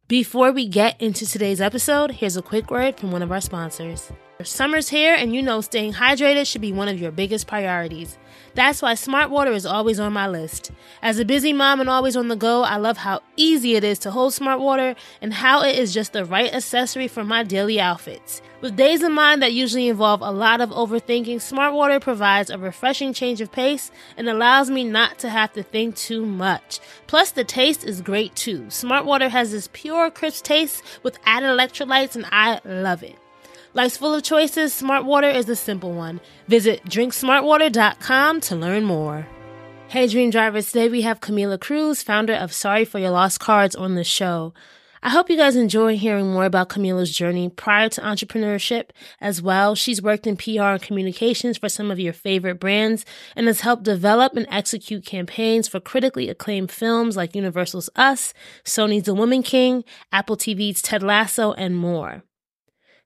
Before we get into today's episode, here's a quick word from one of our sponsors. Summer's here, and you know staying hydrated should be one of your biggest priorities. That's why Smart Water is always on my list. As a busy mom and always on the go, I love how easy it is to hold Smart Water and how it is just the right accessory for my daily outfits. With days in mind that usually involve a lot of overthinking, Smart Water provides a refreshing change of pace and allows me not to have to think too much. Plus, the taste is great too. Smart Water has this pure, crisp taste with added electrolytes, and I love it. Life's full of choices. Smart Water is the simple one. Visit drinksmartwater.com to learn more. Hey Dream Drivers, today we have Camila Cruz, founder of Sorry for Your Lost Cards, on the show. I hope you guys enjoy hearing more about Camila's journey prior to entrepreneurship as well. She's worked in PR and communications for some of your favorite brands and has helped develop and execute campaigns for critically acclaimed films like Universal's Us, Sony's The Woman King, Apple TV's Ted Lasso, and more.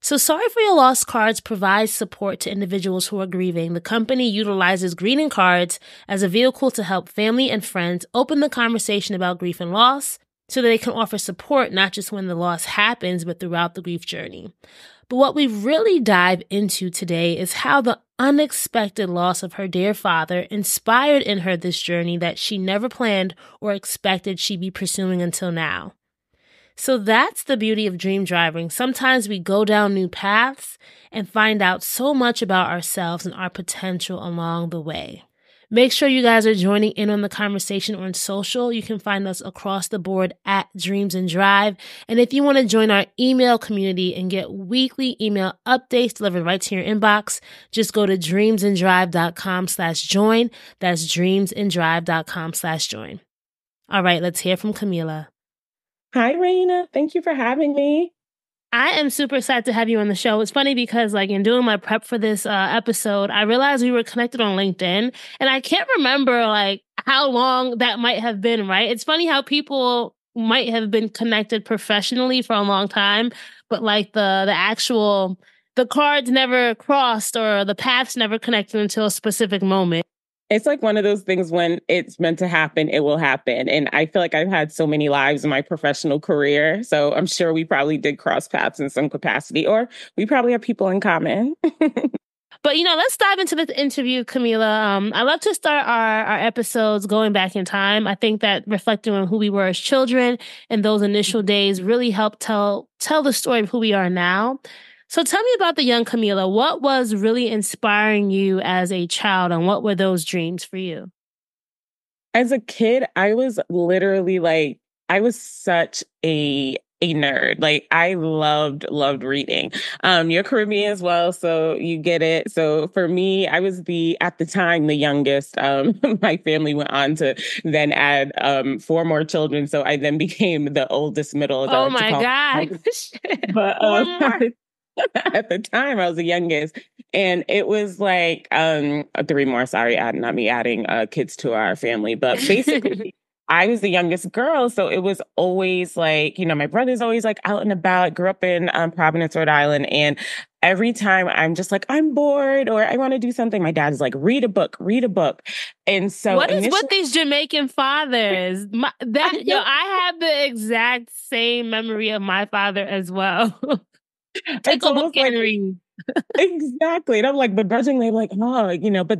So Sorry for Your Lost Cards provides support to individuals who are grieving. The company utilizes greeting cards as a vehicle to help family and friends open the conversation about grief and loss so that they can offer support not just when the loss happens, but throughout the grief journey. But what we really dive into today is how the unexpected loss of her dear father inspired in her this journey that she never planned or expected she'd be pursuing until now. So that's the beauty of dream driving. Sometimes we go down new paths and find out so much about ourselves and our potential along the way. Make sure you guys are joining in on the conversation on social. You can find us across the board at Dreams and Drive. And if you want to join our email community and get weekly email updates delivered right to your inbox, just go to dreamsanddrive.com/join. That's dreamsanddrive.com/join. All right, let's hear from Camila. Hi, Raina. Thank you for having me. I am super excited to have you on the show. It's funny because in doing my prep for this episode, I realized we were connected on LinkedIn, and I can't remember how long that might have been, right? It's funny how people might have been connected professionally for a long time, but the cards never crossed or the paths never connected until a specific moment. It's like one of those things when it's meant to happen, it will happen. And I feel like I've had so many lives in my professional career. So I'm sure we probably did cross paths in some capacity, or we probably have people in common. But, let's dive into the interview, Camila. I love to start our episodes going back in time. I think that reflecting on who we were as children and those initial days really helped tell the story of who we are now. So tell me about the young Camila. What was really inspiring you as a child, and what were those dreams for you? As a kid, I was literally I was such a nerd. I loved reading. You're Caribbean as well, so you get it. So for me, I was at the time, the youngest. My family went on to then add 4 more children. So I then became the oldest middle. Oh my God. But at the time, I was the youngest. And it was 3 more. Sorry, not me adding kids to our family. But basically, I was the youngest girl. So it was always my brother's always out and about. Grew up in Providence, Rhode Island. And every time I'm just I'm bored or I want to do something, my dad's read a book. And so what is with these Jamaican fathers? I have the exact same memory of my father as well. Take a book and read. Exactly. And I'm begrudgingly but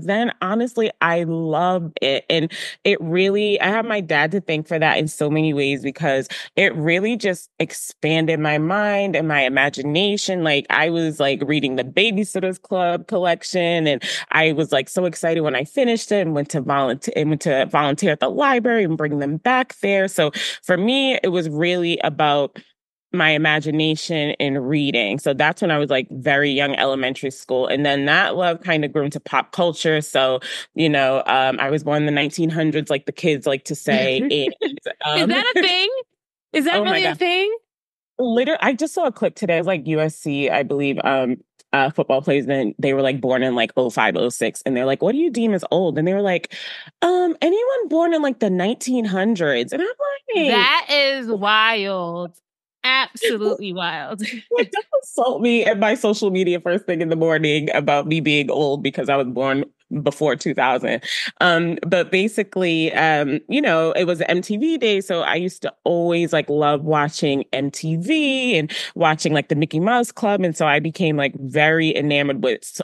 then honestly, I loved it. And it really, I have my dad to thank for that in so many ways, because it really just expanded my mind and my imagination. I was reading the Babysitter's Club collection, and I was so excited when I finished it and went to volunteer at the library and bring them back there. So for me, it was really about my imagination in reading. So that's when I was very young, elementary school. And then that love kind of grew into pop culture. So, I was born in the 1900s, like the kids like to say. And, is that a thing? Is that really a thing? Literally, I just saw a clip today. It was USC, I believe, football players. And they were born in 05, 06. And they're what do you deem as old? And they were anyone born in the 1900s. And I'm that is wild. Absolutely wild. Don't insult me at my social media first thing in the morning about me being old because I was born before 2000. But basically, it was MTV day. So I used to always like love watching MTV and watching like the Mickey Mouse Club. And so I became like very enamored with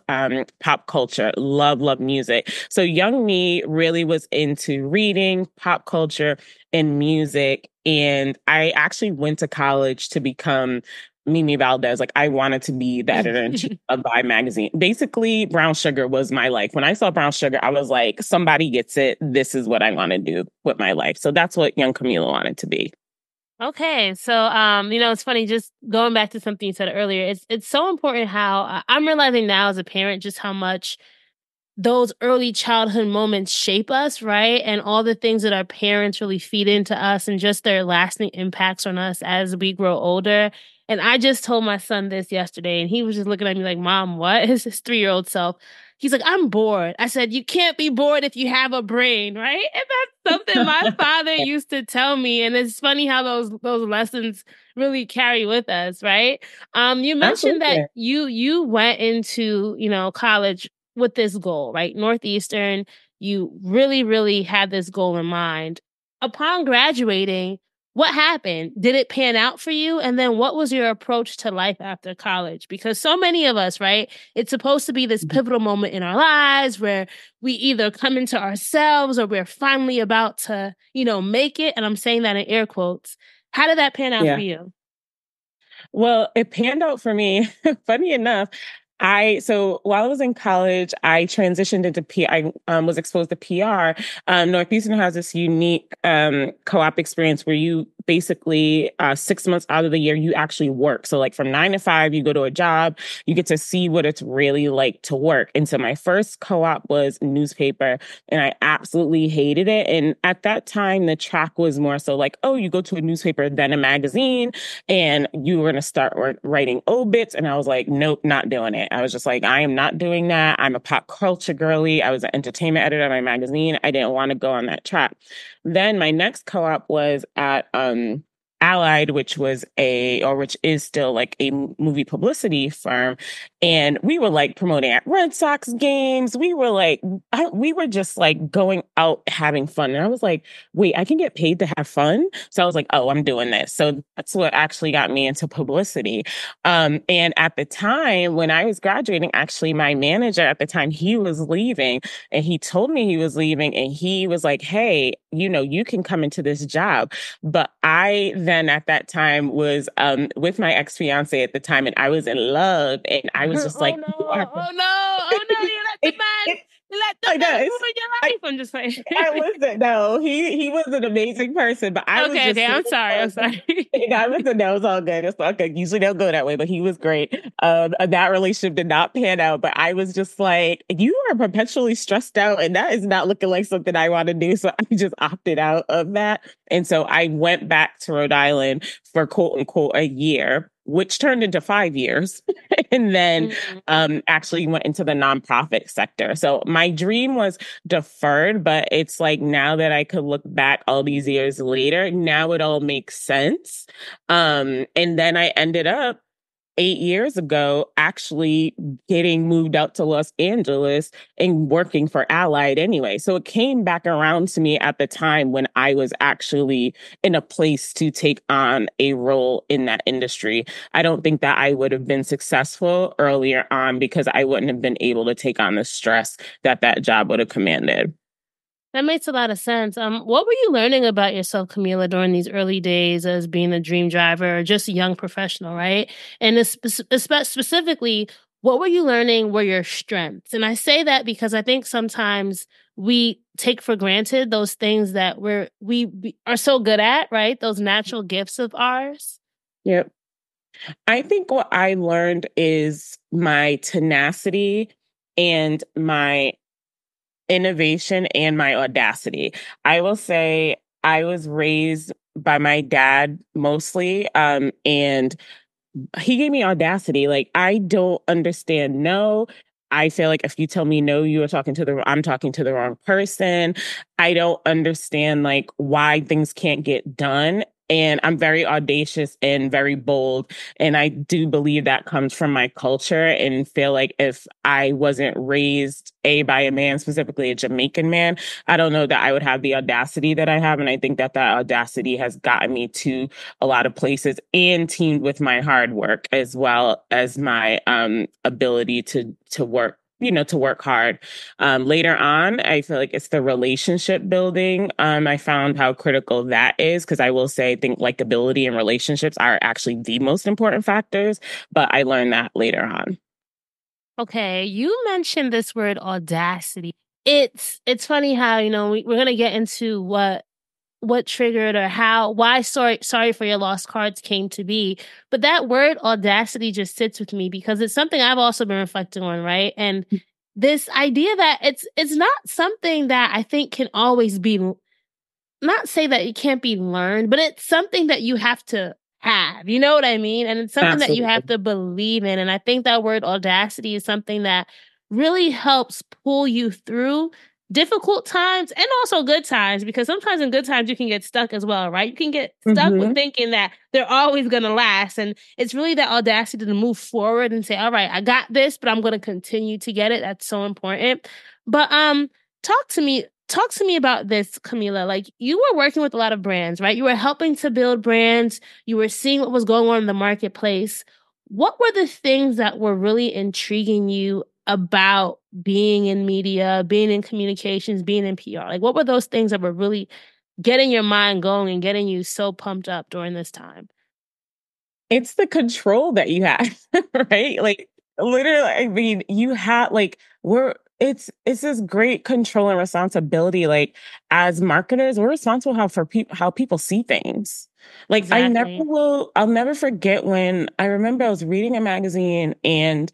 pop culture, love music. So young me really was into reading, pop culture, and music. And I actually went to college to become Mimi Valdez. Like I wanted to be the editor in chief of Vibe magazine. Basically, Brown Sugar was my life. When I saw Brown Sugar, I was like, somebody gets it. This is what I want to do with my life. So that's what young Camila wanted to be. Okay. So, it's funny, just going back to something you said earlier, it's so important how I'm realizing now as a parent just how much those early childhood moments shape us, right? And all the things that our parents really feed into us and just their lasting impacts on us as we grow older. And I just told my son this yesterday, and he was just looking at me like, Mom, what? His 3-year-old self. He's like, I'm bored. I said, you can't be bored if you have a brain, right? And that's something my father used to tell me. And it's funny how those lessons really carry with us, right? You mentioned Absolutely. that you went into, college with this goal, right? Northeastern, you really, really had this goal in mind. Upon graduating, what happened? Did it pan out for you? And then what was your approach to life after college? Because so many of us, right? It's supposed to be this pivotal moment in our lives where we either come into ourselves or we're finally about to, make it. And I'm saying that in air quotes. How did that pan out for you? Well, it panned out for me. Funny enough, so while I was in college, I transitioned into I was exposed to PR. Northeastern has this unique co-op experience where you basically 6 months out of the year you actually work. So like from 9 to 5, you go to a job, you get to see what it's really like to work. And so my first co-op was newspaper, and I absolutely hated it. And at that time, the track was more so like, oh, you go to a newspaper, then a magazine, and you were going to start writing obits. And I was like, nope, not doing it. I was just like, I am not doing that. I'm a pop culture girly. I was an entertainment editor of my magazine. I didn't want to go on that track. Then my next co-op was at Allied, which is still like a movie publicity firm. And we were like promoting at Red Sox games. We were just like going out having fun. And I was like, wait, I can get paid to have fun. So I was like, oh, I'm doing this. So that's what actually got me into publicity. And at the time when I was graduating, actually my manager at the time, he was leaving, and he told me he was leaving, and he was like, hey, you can come into this job. But I then at that time was with my ex-fiance at the time, and I was in love, and I was just like, you let the man ruin your life. I'm just saying. I wasn't. No, he was an amazing person, but I was just. Okay. I'm sorry. No, it's all good. It's all good. Usually don't go that way, but he was great. That relationship did not pan out, but I was just like, you are perpetually stressed out, and that is not looking like something I want to do. So I just opted out of that. And so I went back to Rhode Island for quote unquote a year, which turned into 5 years, and then actually went into the nonprofit sector. So my dream was deferred, but it's like now that I could look back all these years later, now it all makes sense. And then I ended up 8 years ago, actually getting moved out to Los Angeles and working for Allied anyway. So it came back around to me at the time when I was actually in a place to take on a role in that industry. I don't think that I would have been successful earlier on because I wouldn't have been able to take on the stress that job would have commanded. That makes a lot of sense. What were you learning about yourself, Camila, during these early days as being a dream driver or just a young professional, right? And specifically, what were you learning were your strengths? And I say that because I think sometimes we take for granted those things that we are so good at, right? Those natural gifts of ours. Yep. I think what I learned is my tenacity and my innovation and my audacity. I will say I was raised by my dad mostly, and he gave me audacity. Like, I don't understand no. I feel like if you tell me no, I'm talking to the wrong person. I don't understand like why things can't get done. And I'm very audacious and very bold. And I do believe that comes from my culture, and feel like if I wasn't raised by a man, specifically a Jamaican man, I don't know that I would have the audacity that I have. And I think that that audacity has gotten me to a lot of places, and teamed with my hard work as well as my ability to work, to work hard. Later on, I feel like it's the relationship building. I found how critical that is, because I will say, I think likability and relationships are actually the most important factors, but I learned that later on. Okay, you mentioned this word audacity. It's funny how, we're gonna get into what triggered or why sorry for your lost cards came to be. But that word audacity just sits with me because it's something I've also been reflecting on, right? And this idea that it's not something that I think can always be, not say that it can't be learned, but it's something that you have to have, you know what I mean? And it's something that you have Absolutely. to believe in. And I think that word audacity is something that really helps pull you through difficult times and also good times, because sometimes in good times you can get stuck as well, right? You can get stuck with Hmm. thinking that they're always going to last. And it's really that audacity to move forward and say, all right, I got this, but I'm going to continue to get it. That's so important. But talk to me Talk to me about this, Camila. Like, you were working with a lot of brands, right? You were helping to build brands. You were seeing what was going on in the marketplace. What were the things that were really intriguing you about being in media, being in communications, being in PR? Like, what were those things that were really getting your mind going and getting you so pumped up during this time? It's the control that you have, right? Like, literally, I mean, you have like it's this great control and responsibility. Like, as marketers, we're responsible how people see things. Like, Exactly. I'll never forget when I remember I was reading a magazine, and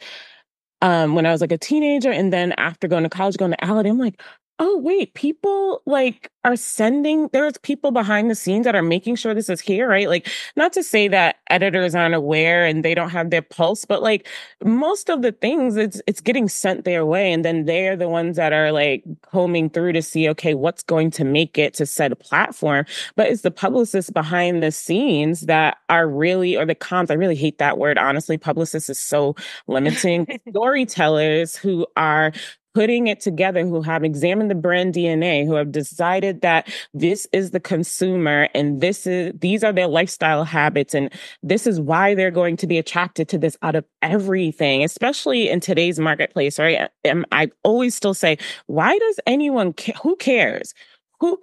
when I was like a teenager, and then after going to college, going to Ality, I'm like, oh wait, people like are sending, there's people behind the scenes that are making sure this is here, right? Like, not to say that editors aren't aware and they don't have their pulse, but like most of the things, it's getting sent their way. And then they're the ones that are like combing through to see, okay, what's going to make it to set a platform. But it's the publicists behind the scenes that are really, or the comms, I really hate that word. Honestly, publicist is so limiting. Storytellers who are putting it together, who have examined the brand DNA, who have decided that this is the consumer, and these are their lifestyle habits, and this is why they're going to be attracted to this out of everything, especially in today's marketplace, right? And I always still say, why does anyone care? Who cares?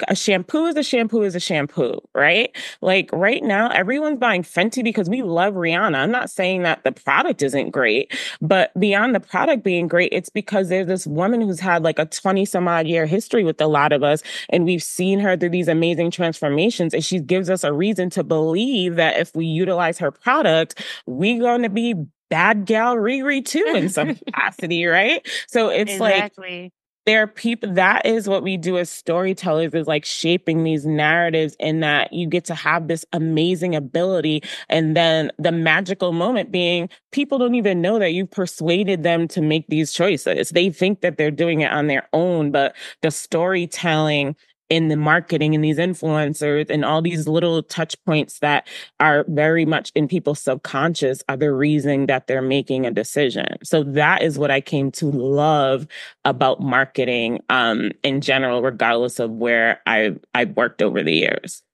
A shampoo is a shampoo is a shampoo, right? Like, right now, everyone's buying Fenty because we love Rihanna. I'm not saying that the product isn't great, but beyond the product being great, it's because there's this woman who's had like a 20 some odd year history with a lot of us. And we've seen her through these amazing transformations. And she gives us a reason to believe that if we utilize her product, we're going to be bad gal Riri too in some capacity, right? So it's like, Exactly. there are people, that is what we do as storytellers, is like shaping these narratives, in that you get to have this amazing ability. And then the magical moment being, people don't even know that you've persuaded them to make these choices. They think that they're doing it on their own, but the storytelling in the marketing and these influencers and all these little touch points that are very much in people's subconscious are the reason that they're making a decision. So that is what I came to love about marketing in general, regardless of where I've worked over the years.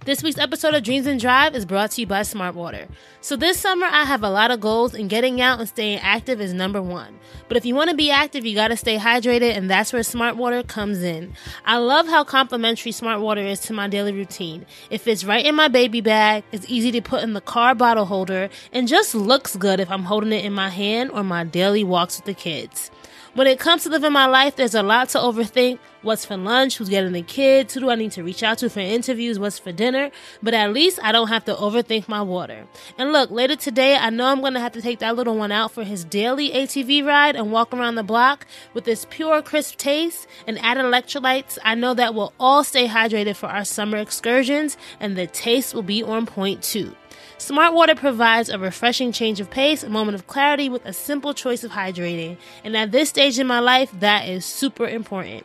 This week's episode of Dreams and Drive is brought to you by Smart Water. So this summer, I have a lot of goals, and getting out and staying active is number one. But if you want to be active, you got to stay hydrated, and that's where Smart Water comes in. I love how complimentary Smart Water is to my daily routine. It fits right in my baby bag, it's easy to put in the car bottle holder, and just looks good if I'm holding it in my hand or my daily walks with the kids. When it comes to living my life, there's a lot to overthink. What's for lunch? Who's getting the kids? Who do I need to reach out to for interviews? What's for dinner? But at least I don't have to overthink my water. And look, later today, I know I'm going to have to take that little one out for his daily ATV ride and walk around the block. With this pure, crisp taste and added electrolytes, I know that we'll all stay hydrated for our summer excursions, and the taste will be on point too. Smart Water provides a refreshing change of pace, a moment of clarity with a simple choice of hydrating. And at this stage in my life, that is super important.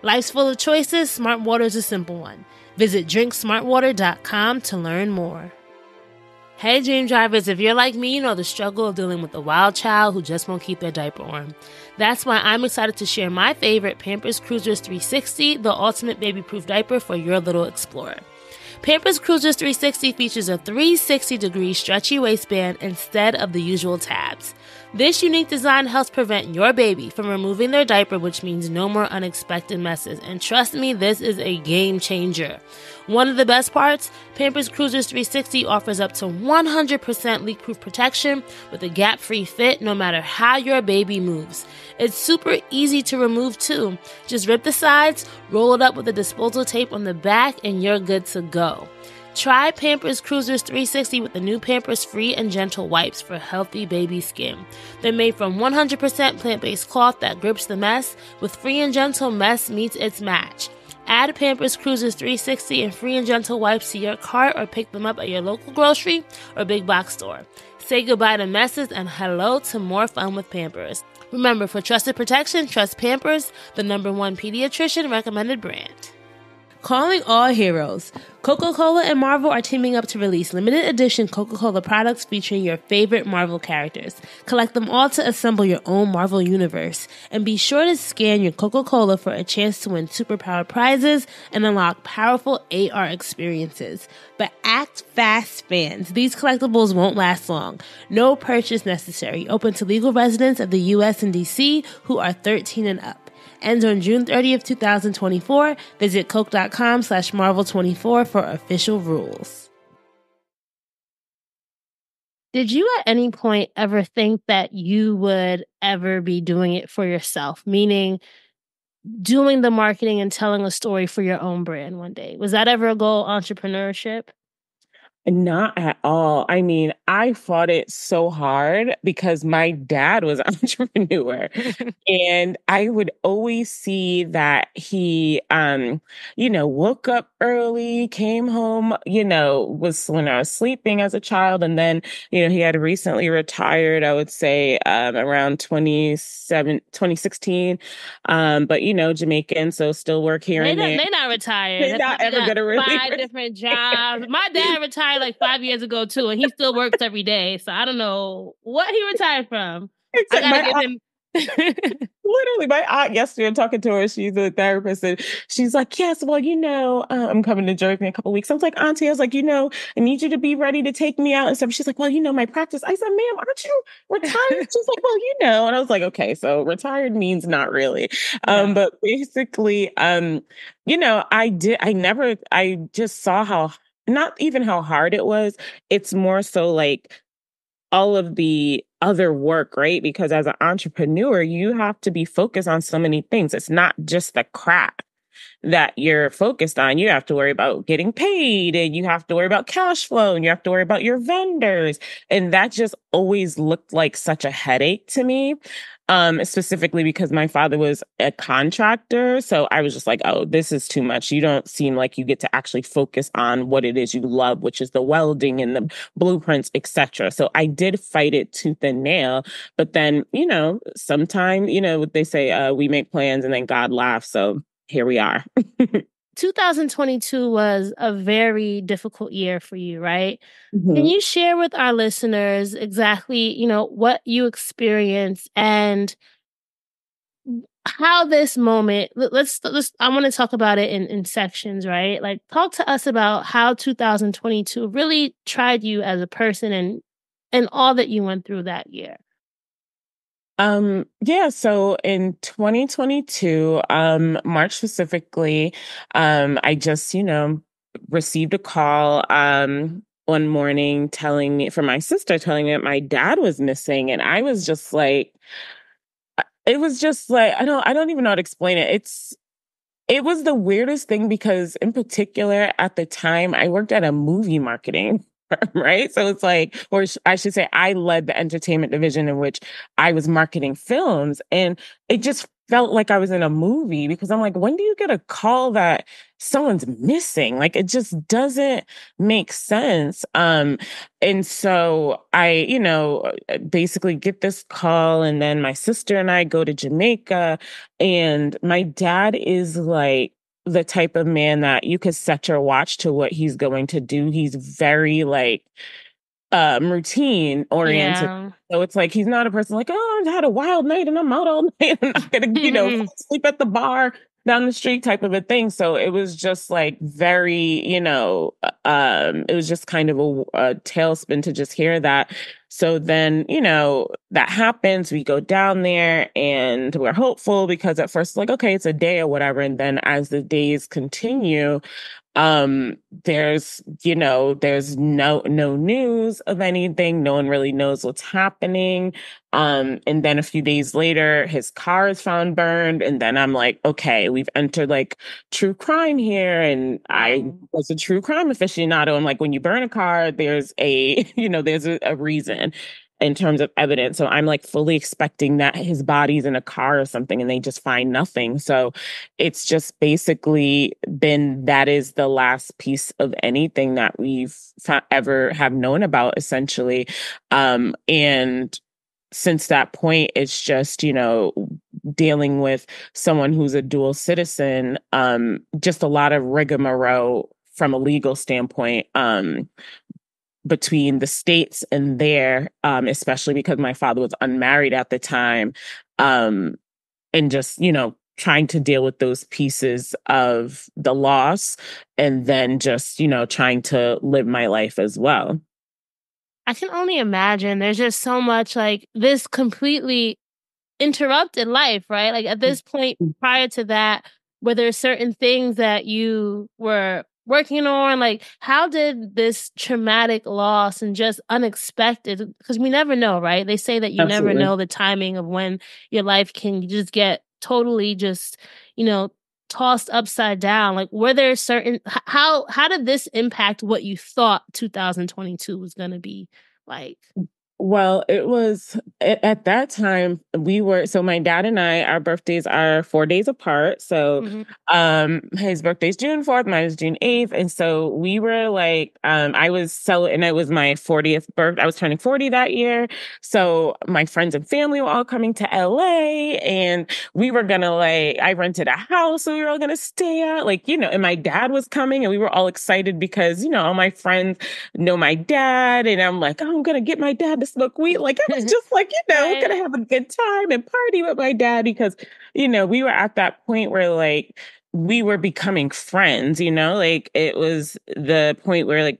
Life's full of choices, Smart Water is a simple one. Visit drinksmartwater.com to learn more. Hey Dream Drivers, if you're like me, you know the struggle of dealing with a wild child who just won't keep their diaper on. That's why I'm excited to share my favorite Pampers Cruisers 360, the ultimate baby-proof diaper for your little explorer. Pampers Cruisers 360 features a 360-degree stretchy waistband instead of the usual tabs. This unique design helps prevent your baby from removing their diaper, which means no more unexpected messes. And trust me, this is a game changer. One of the best parts, Pampers Cruisers 360 offers up to 100% leak-proof protection with a gap-free fit no matter how your baby moves. It's super easy to remove too. Just rip the sides, roll it up with a disposal tape on the back, and you're good to go. Try Pampers Cruisers 360 with the new Pampers Free and Gentle wipes for healthy baby skin. They're made from 100% plant-based cloth that grips the mess, with Free and Gentle mess meets its match. Add Pampers Cruisers 360 and Free and Gentle wipes to your cart or pick them up at your local grocery or big box store. Say goodbye to messes and hello to more fun with Pampers. Remember, for trusted protection, trust Pampers, the #1 pediatrician recommended brand. Calling all heroes. Coca-Cola and Marvel are teaming up to release limited edition Coca-Cola products featuring your favorite Marvel characters. Collect them all to assemble your own Marvel universe. And be sure to scan your Coca-Cola for a chance to win superpowered prizes and unlock powerful AR experiences. But act fast, fans. These collectibles won't last long. No purchase necessary. Open to legal residents of the U.S. and D.C. who are 13 and up. Ends on June 30th, 2024. Visit coke.com/Marvel24 for official rules. Did you at any point ever think that you would ever be doing it for yourself? Meaning doing the marketing and telling a story for your own brand one day? Was that ever a goal, entrepreneurship? Not at all. I mean, I fought it so hard because my dad was an entrepreneur and I would always see that he, woke up early, came home, was when I was sleeping as a child. And then, he had recently retired, I would say, around 2016. But, Jamaican, so still work here and there. They're not retired. They're not ever going to really 5 different jobs. My dad retired like 5 years ago too, and he still works every day. So I don't know what he retired from. Exactly. I gotta give him. Literally, my aunt yesterday, I'm talking to her, she's a therapist, and she's like, yes, well, I'm coming to Jersey in a couple of weeks. I was like, Auntie, I was like, I need you to be ready to take me out and stuff. She's like, well, my practice. I said, ma'am, aren't you retired? She's like, well, and I was like, okay, so retired means not really. But basically, I just saw how, not even how hard it was. It's more so like all of the other work, right? Because as an entrepreneur, you have to be focused on so many things. It's not just the craft that you're focused on. You have to worry about getting paid, and you have to worry about cash flow, and you have to worry about your vendors. And that just always looked like such a headache to me. Specifically because my father was a contractor. So I was just like, oh, this is too much. You don't seem like you get to actually focus on what it is you love, which is the welding and the blueprints, etc. So I did fight it tooth and nail. But then, sometime, they say we make plans and then God laughs. So here we are. 2022 was a very difficult year for you, right? Mm-hmm. Can you share with our listeners exactly, what you experienced and how this moment, let's I want to talk about it in sections, right? Like, talk to us about how 2022 really tried you as a person and all that you went through that year. So in 2022, March specifically, I just, received a call, one morning from my sister telling me that my dad was missing. And I was just like, it was just like, I don't even know how to explain it. It was the weirdest thing because in particular at the time I worked at a movie marketing right? So it's like, or I should say, I led the entertainment division in which I was marketing films. And it just felt like I was in a movie because I'm like, when do you get a call that someone's missing? Like, it just doesn't make sense. And so I, basically get this call, and then my sister and I go to Jamaica, and my dad is like, the type of man that you could set your watch to what he's going to do. He's very like routine oriented. Yeah. So it's like he's not a person like, oh, I had a wild night and I'm out all night and I'm gonna, sleep at the bar down the street type of a thing. So it was just like very, it was just kind of a tailspin to just hear that. So then, that happens. We go down there and we're hopeful because at first, like, okay, it's a day or whatever. And then as the days continue, there's no news of anything. No one really knows what's happening. And then a few days later, his car is found burned. And then I'm like, okay, we've entered like true crime here. And I was a true crime aficionado. And like, when you burn a car, there's there's a reason in terms of evidence. So I'm like fully expecting that his body's in a car or something and they just find nothing. So it's just basically been, that is the last piece of anything that we've ever have known about, essentially. And since that point, it's just, dealing with someone who's a dual citizen, just a lot of rigmarole from a legal standpoint, between the States and there, especially because my father was unmarried at the time, and just, trying to deal with those pieces of the loss and then just, trying to live my life as well. I can only imagine there's just so much like this completely interrupted life, right? Like at this point, prior to that, were there certain things that you were working on? Like, how did this traumatic loss and just unexpected, because we never know, right? They say that you Absolutely. never know the timing of when your life can just get totally just, tossed upside down. Like, were there certain, how did this impact what you thought 2022 was going to be like? Well, it was at that time so my dad and I, our birthdays are 4 days apart. So, his birthday's June 4th, mine is June 8th. And so we were like, and it was my 40th birthday. I was turning 40 that year. So my friends and family were all coming to LA and we were gonna I rented a house. So we were all gonna stay at and my dad was coming and we were all excited because, all my friends know my dad. And I'm like, oh, I'm gonna get my dad to smoke weed. Like, I was just like, we're gonna have a good time and party with my dad because, we were at that point where we were becoming friends, it was the point where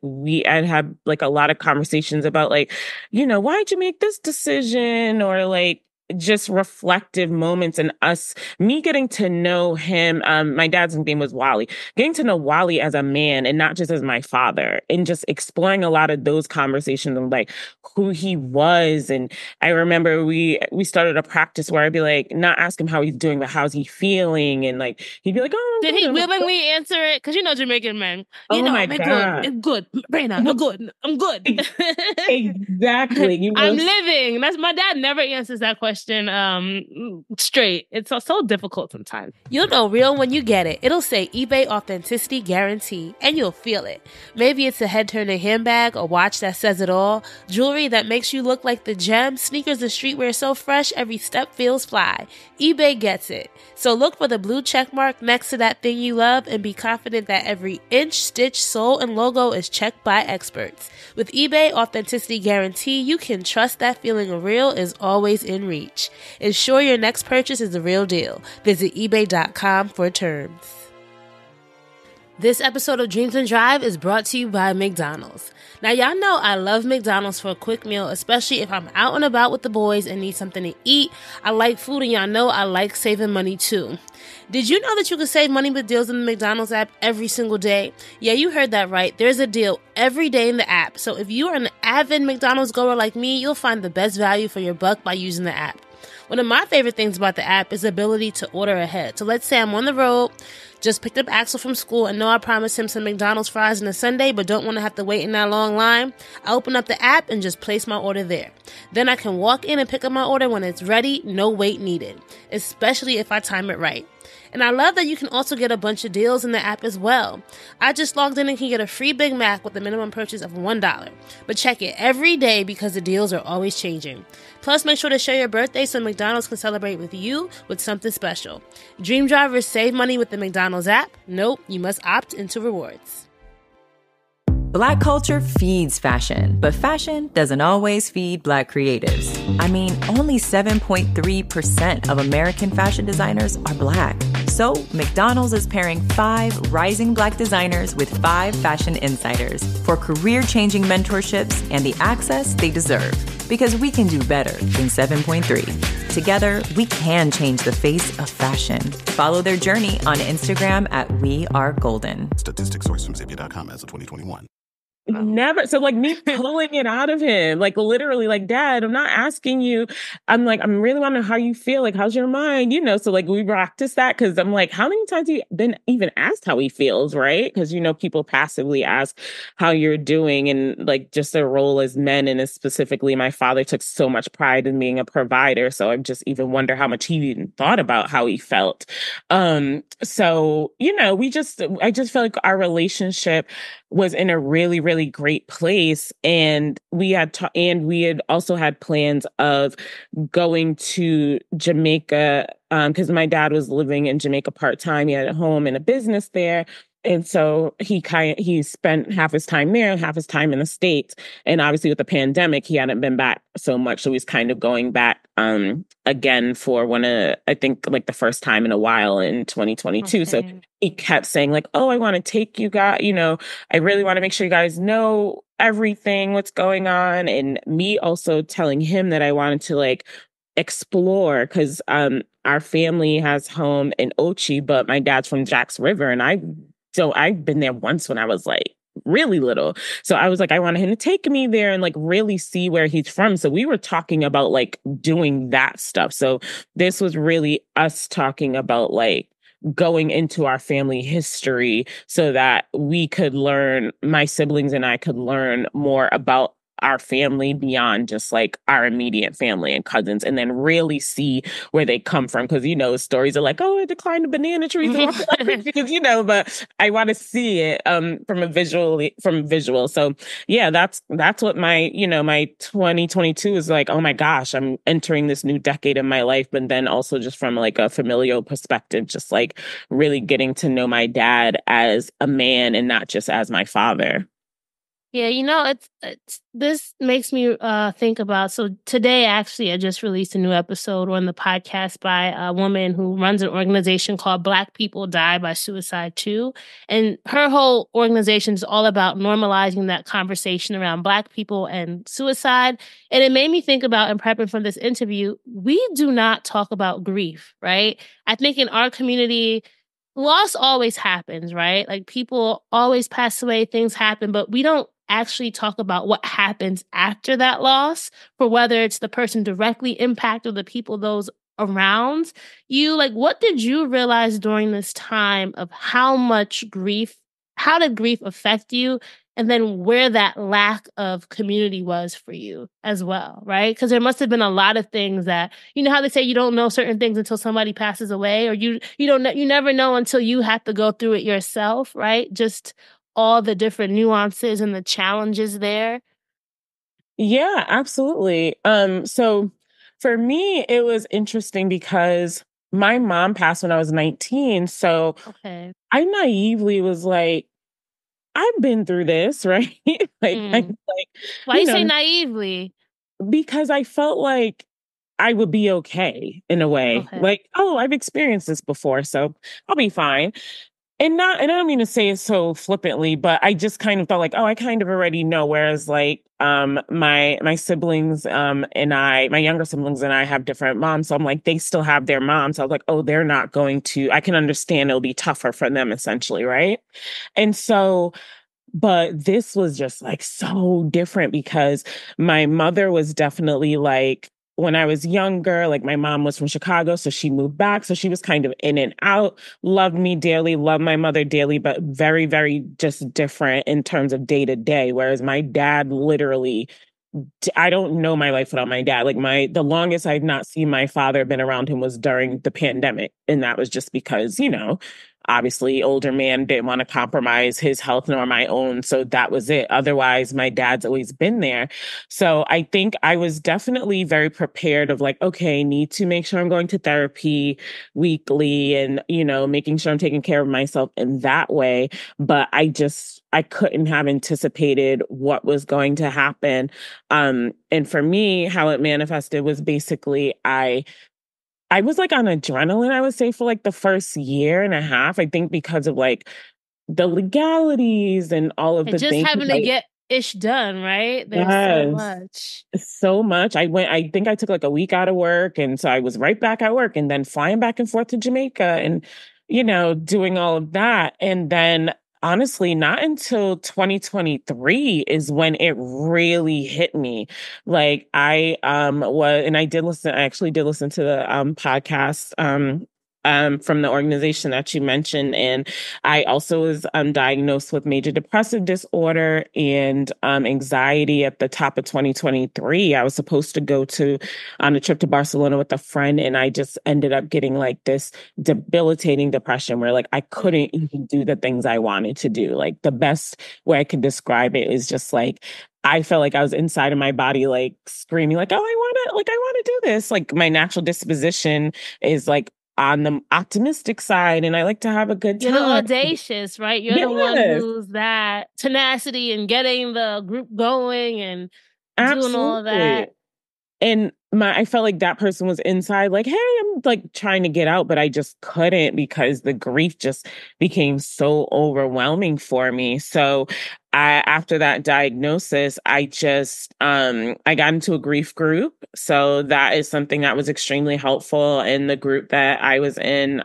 I'd had a lot of conversations about why'd you make this decision or just reflective moments and me getting to know him. My dad's name was Wally, getting to know Wally as a man and not just as my father and just exploring a lot of those conversations of who he was. And I remember we started a practice where I'd be not ask him how he's doing, but how's he feeling? And he'd be like, oh, did he willingly answer it? Because Jamaican men, my God. It's good. Brayna, I'm good. Exactly. I'm living. That's my dad never answers that question straight. It's so difficult sometimes. You'll know real when you get it. It'll say eBay Authenticity Guarantee, and you'll feel it. Maybe it's a head-turning handbag, a watch that says it all, jewelry that makes you look like the gem, sneakers and streetwear so fresh every step feels fly. eBay gets it. So look for the blue check mark next to that thing you love and be confident that every inch, stitch, sole, and logo is checked by experts. With eBay Authenticity Guarantee, you can trust that feeling of real is always in reach. Ensure your next purchase is the real deal. Visit ebay.com for terms. This episode of Dreams and Drive is brought to you by McDonald's. Now, y'all know I love McDonald's for a quick meal, especially if I'm out and about with the boys and need something to eat. I like food, and y'all know I like saving money too. Did you know that you can save money with deals in the McDonald's app every single day? Yeah, you heard that right. There's a deal every day in the app. So if you are an avid McDonald's goer like me, you'll find the best value for your buck by using the app. One of my favorite things about the app is the ability to order ahead. So let's say I'm on the road, just picked up Axel from school and know I promised him some McDonald's fries on a Sunday, but don't want to have to wait in that long line. I open up the app and just place my order there. Then I can walk in and pick up my order when it's ready, no wait needed, especially if I time it right. And I love that you can also get a bunch of deals in the app as well. I just logged in and can get a free Big Mac with a minimum purchase of $1. But check it every day because the deals are always changing. Plus, make sure to share your birthday so McDonald's can celebrate with you with something special. Dream drivers save money with the McDonald's app. Nope, you must opt into rewards. Black culture feeds fashion, but fashion doesn't always feed Black creatives. I mean, only 7.3% of American fashion designers are Black. So McDonald's is pairing 5 rising Black designers with 5 fashion insiders for career-changing mentorships and the access they deserve. Because we can do better than 7.3. Together, we can change the face of fashion. Follow their journey on Instagram at WeAreGolden. Statistics sourced from Zippia.com as of 2021. Never. So like me pulling it out of him, like literally like, Dad, I'm not asking you. I'm like, I'm really wondering how you feel. Like, how's your mind? You know, so like we practice that because I'm like, how many times have you been even asked how he feels? Right. Because, you know, people passively ask how you're doing and like just their role as men. And specifically, my father took so much pride in being a provider. So I just even wonder how much he even thought about how he felt. So, you know, I just feel like our relationship was in a really, really great place. And we had also had plans of going to Jamaica because my dad was living in Jamaica part-time. He had a home and a business there. And so he spent half his time there and half his time in the States. And obviously with the pandemic, he hadn't been back so much. So he's kind of going back again for I think like the first time in a while in 2022. Okay. So he kept saying like, oh, I want to take you guys, you know, I really want to make sure you guys know everything, what's going on. And me also telling him that I wanted to like explore because our family has home in Ochi, but my dad's from Jacks River. And I've been there once when I was like really little. So I was like, I wanted him to take me there and like really see where he's from. So we were talking about like doing that stuff. So this was really us talking about like going into our family history so that my siblings and I could learn more about our family beyond just like our immediate family and cousins, and then really see where they come from. Because, you know, stories are like, oh, it declined the banana trees, because, you know, but I want to see it from visual. So yeah, that's what my 2022 is like. Oh my gosh, I'm entering this new decade in my life, but then also just from like a familial perspective, just like really getting to know my dad as a man and not just as my father. Yeah, you know, it's this makes me think about, so today actually I just released a new episode on the podcast by a woman who runs an organization called Black People Die by Suicide Too. And her whole organization is all about normalizing that conversation around Black people and suicide. And it made me think about, in prepping for this interview, we do not talk about grief, right? I think in our community, loss always happens, right? Like people always pass away, things happen, but we don't actually talk about what happens after that loss, for whether it's the person directly impacted or the people those around you. Like, what did you realize during this time of how did grief affect you? And then where that lack of community was for you as well, right? Because there must have been a lot of things that, you know how they say you don't know certain things until somebody passes away, or you never know until you have to go through it yourself, right? Just all the different nuances and the challenges there. Yeah, absolutely. So for me, it was interesting because my mom passed when I was 19. So I naively was like, I've been through this, right? Why you say naively? Because I felt like I would be okay in a way. Okay. Like, oh, I've experienced this before, so I'll be fine. And I don't mean to say it so flippantly, but I just kind of felt like, oh, I kind of already know. Whereas like my siblings my younger siblings and I have different moms. So I'm like, they still have their moms. So I was like, oh, they're not going to, I can understand it'll be tougher for them essentially, right? And so, but this was just like so different because my mother was definitely like, when I was younger, like my mom was from Chicago, so she moved back. So she was kind of in and out, loved me dearly, loved my mother dearly, but very, very just different in terms of day to day. Whereas my dad literally I don't know my life without my dad. Like the longest I've not seen my father, been around him, was during the pandemic. And that was just because, obviously older man didn't want to compromise his health nor my own. So that was it. Otherwise, my dad's always been there. So I think I was definitely very prepared of like, okay, need to make sure I'm going to therapy weekly and, making sure I'm taking care of myself in that way. But I couldn't have anticipated what was going to happen. And for me, how it manifested was basically I was like on adrenaline, I would say, for like the first year and a half, I think, because of like the legalities and all of and the just things. having to get ish done, right? There's so Yes, much. so much. I think I took like a week out of work. And so I was right back at work and then flying back and forth to Jamaica and, doing all of that. And then honestly, not until 2023 is when it really hit me. Like and I actually did listen to the podcast from the organization that you mentioned. And I also was diagnosed with major depressive disorder and anxiety at the top of 2023. I was supposed to go on a trip to Barcelona with a friend, and I just ended up getting like this debilitating depression where like I couldn't even do the things I wanted to do. Like the best way I could describe it is just like I felt like I was inside of my body, like screaming, like, oh, I want to do this. Like my natural disposition is like on the optimistic side, and I like to have a good You're the time. audacious, right? You're the one who's that tenacity and getting the group going and doing all of that. And I felt like that person was inside, like, hey, I'm like trying to get out, but I just couldn't because the grief just became so overwhelming for me. So after that diagnosis, I got into a grief group. So that is something that was extremely helpful. In the group that I was in,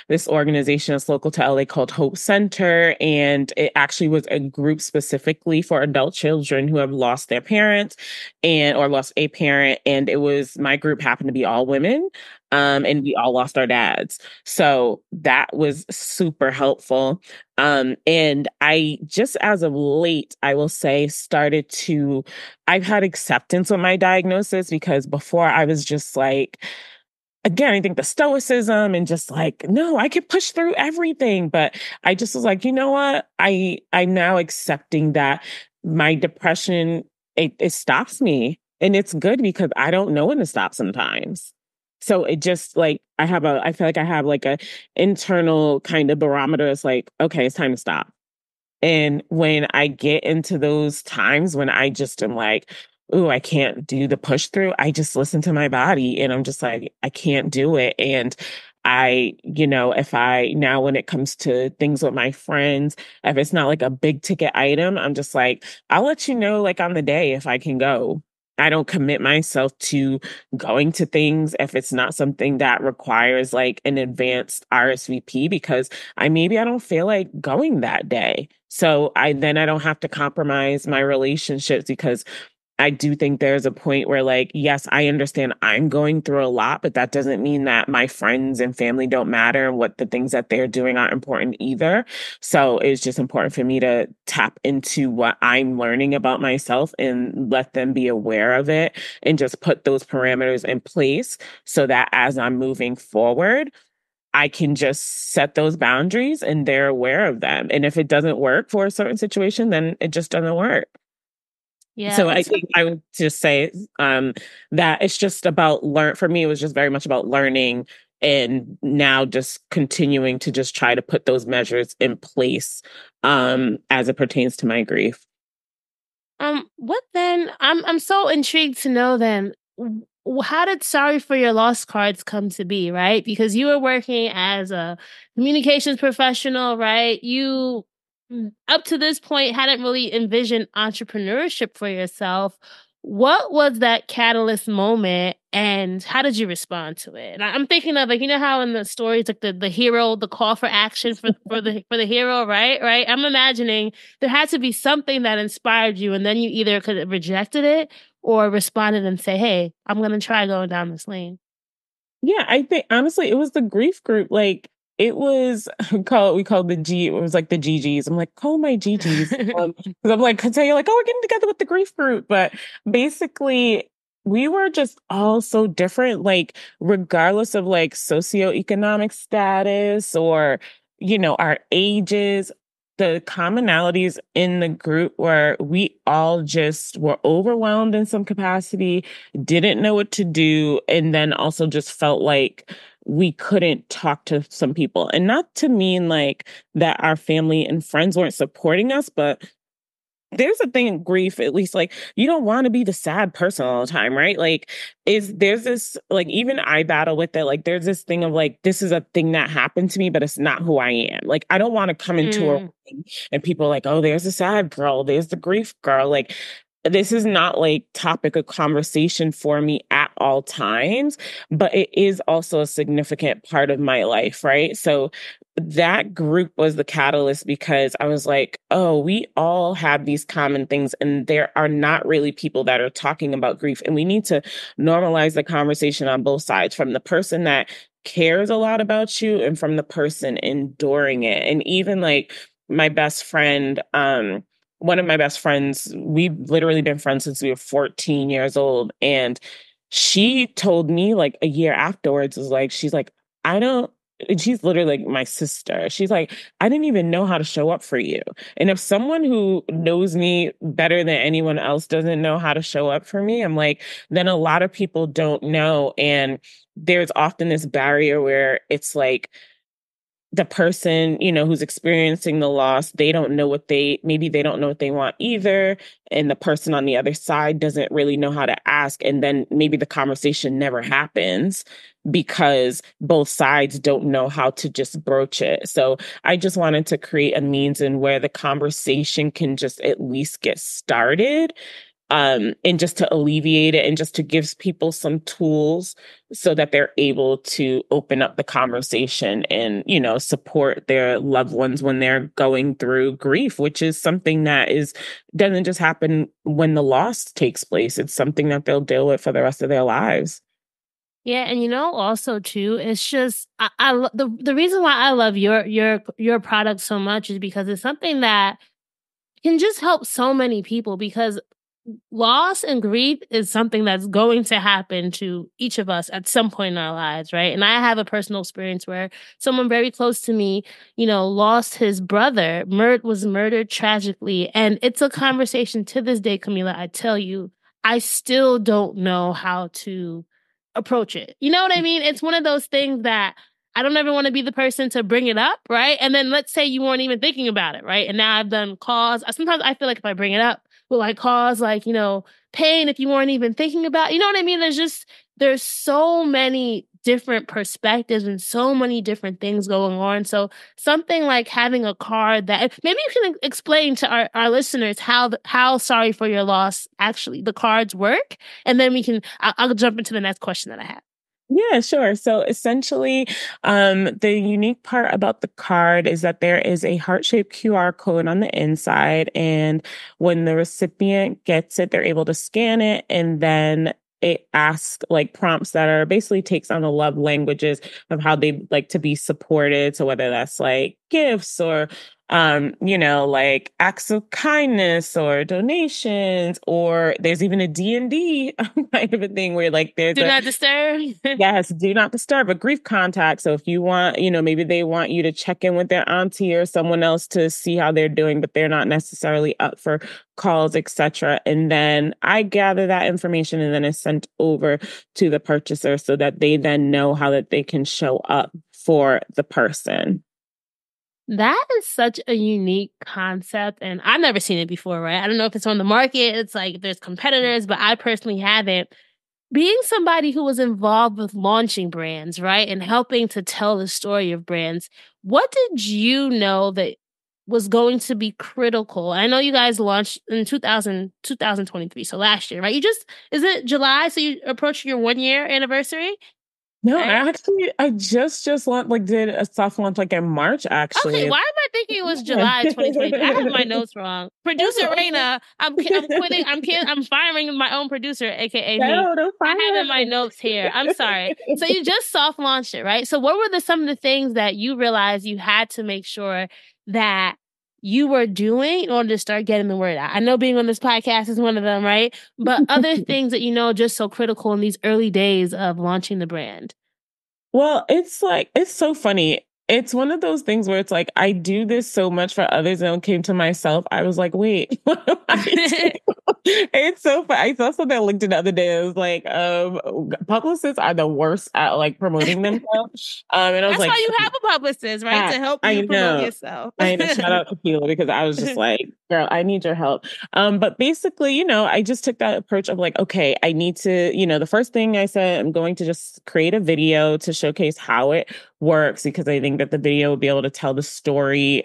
this organization is local to LA called Hope Center. And it actually was a group specifically for adult children who have lost their parents or lost a parent. And my group happened to be all women. And we all lost our dads. So that was super helpful. And I just as of late, I will say, I've had acceptance with my diagnosis, because before I was just like, again, I think the stoicism and just like, no, I could push through everything. But I just was like, you know what? I'm now accepting that my depression, it stops me. And it's good because I don't know when to stop sometimes. So it just like, I feel like I have like a internal kind of barometer. It's like, okay, it's time to stop. And when I get into those times when I just am like, ooh, I can't do the push through, I just listen to my body and I'm just like, I can't do it. And now when it comes to things with my friends, if it's not like a big ticket item, I'm just like, I'll let you know like on the day if I can go. I don't commit myself to going to things if it's not something that requires like an advanced RSVP, because I don't feel like going that day. So I don't have to compromise my relationships, because I do think there's a point where, like, yes, I understand I'm going through a lot, but that doesn't mean that my friends and family don't matter and what the things that they're doing aren't important either. So it's just important for me to tap into what I'm learning about myself and let them be aware of it and just put those parameters in place so that as I'm moving forward, I can just set those boundaries and they're aware of them. And if it doesn't work for a certain situation, then it just doesn't work. Yeah. So I think I would just say that it's just about for me, it was just very much about learning and now just continuing to just try to put those measures in place as it pertains to my grief. What then? I'm so intrigued to know then, how did Sorry for Your Loss cards come to be, right? Because you were working as a communications professional, right? You up to this point hadn't really envisioned entrepreneurship for yourself. What was that catalyst moment and how did you respond to it? And I'm thinking of, like, how in the stories, like the hero, the call for action for the hero, right? Right. I'm imagining there had to be something that inspired you, and then you either could have rejected it or responded and say, hey, I'm going to try going down this lane. Yeah, I think honestly, it was the grief group. Like, it was we called it was like the GGs. I'm like, call my GGs. Because I'm like, so you're like, oh, we're getting together with the grief group. But basically, we were just all so different, like, regardless of like socioeconomic status or, our ages. The commonalities in the group were we all just were overwhelmed in some capacity, didn't know what to do, and then also just felt like we couldn't talk to some people. And not to mean like that our family and friends weren't supporting us, but there's a thing in grief, at least, like, you don't want to be the sad person all the time, right? Like, there's this, like, even I battle with it. Like, there's this thing of like, this is a thing that happened to me, but it's not who I am. Like, I don't want to come into a room and people are like, oh, there's a sad girl, there's the grief girl. Like, this is not like topic of conversation for me at all times, but it is also a significant part of my life, right? So that group was the catalyst because I was like, oh, we all have these common things and there are not really people that are talking about grief. And we need to normalize the conversation on both sides, from the person that cares a lot about you and from the person enduring it. And even like my best friend, one of my best friends, we've literally been friends since we were 14 years old. And she told me like a year afterwards, was like, she's like, I don't, and she's literally like my sister. She's like, I didn't even know how to show up for you. And if someone who knows me better than anyone else doesn't know how to show up for me, I'm like, then a lot of people don't know. And there's often this barrier where it's like, the person, who's experiencing the loss, they don't know maybe they don't know what they want either. And the person on the other side doesn't really know how to ask. And then maybe the conversation never happens because both sides don't know how to just broach it. So I just wanted to create a means in where the conversation can just at least get started. And just to alleviate it and just to give people some tools so that they're able to open up the conversation and, support their loved ones when they're going through grief, which is something that doesn't just happen when the loss takes place. It's something that they'll deal with for the rest of their lives. Yeah, and also too, it's just the reason why I love your product so much is because it's something that can just help so many people, because loss and grief is something that's going to happen to each of us at some point in our lives, right? And I have a personal experience where someone very close to me, lost his brother, was murdered tragically. And it's a conversation to this day, Camila, I tell you, I still don't know how to approach it. You know what I mean? It's one of those things that I don't ever want to be the person to bring it up, right? And then let's say you weren't even thinking about it, right? And now I've done cause. Sometimes I feel like if I bring it up, will like cause like, pain if you weren't even thinking about, you know what I mean? There's so many different perspectives and so many different things going on. So something like having a card that maybe you can explain to our listeners how Sorry for Your Loss actually the cards work. And then I'll jump into the next question that I have. Yeah, sure. So essentially, the unique part about the card is that there is a heart-shaped QR code on the inside. And when the recipient gets it, they're able to scan it. And then it asks like prompts that are basically takes on the love languages of how they like to be supported. So whether that's like gifts or like acts of kindness or donations, or there's even a D&D kind of a thing where like there's do not disturb. Yes, do not disturb, a grief contact. So if you want, maybe they want you to check in with their auntie or someone else to see how they're doing, but they're not necessarily up for calls, etc. And then I gather that information and then it's sent over to the purchaser so that they then know how that they can show up for the person. That is such a unique concept, and I've never seen it before, right? I don't know if it's on the market. It's like there's competitors, but I personally haven't. Being somebody who was involved with launching brands, right, and helping to tell the story of brands, what did you know that was going to be critical? I know you guys launched in 2023, so last year, right? Is it July? So you approached your 1-year anniversary? No, right? I just launched, like, did a soft launch like in March, Okay, actually. why am I thinking it was Yeah. July 2023? I have my notes wrong. Producer Raina, I'm quitting. I'm firing my own producer, aka me. No, don't I fire have in my notes here. I'm sorry. So you just soft launched it, right? So what were some of the things that you realized you had to make sure that you were doing in order to start getting the word out? I know being on this podcast is one of them, right? But other things that just so critical in these early days of launching the brand. Well, it's like, it's so funny. It's one of those things where it's like, I do this so much for others, and when it came to myself, I was like, wait, what am I doing? It's so funny. I saw something on LinkedIn the other day. It was like, publicists are the worst at like promoting themselves. And I was That's like, why you have a publicist, right? To help I you promote know. yourself. I know. Shout out to Camila, because I was just like, girl, I need your help. But basically, I just took that approach of like, okay, I need to, the first thing I said, I'm going to just create a video to showcase how it works, because I think that the video will be able to tell the story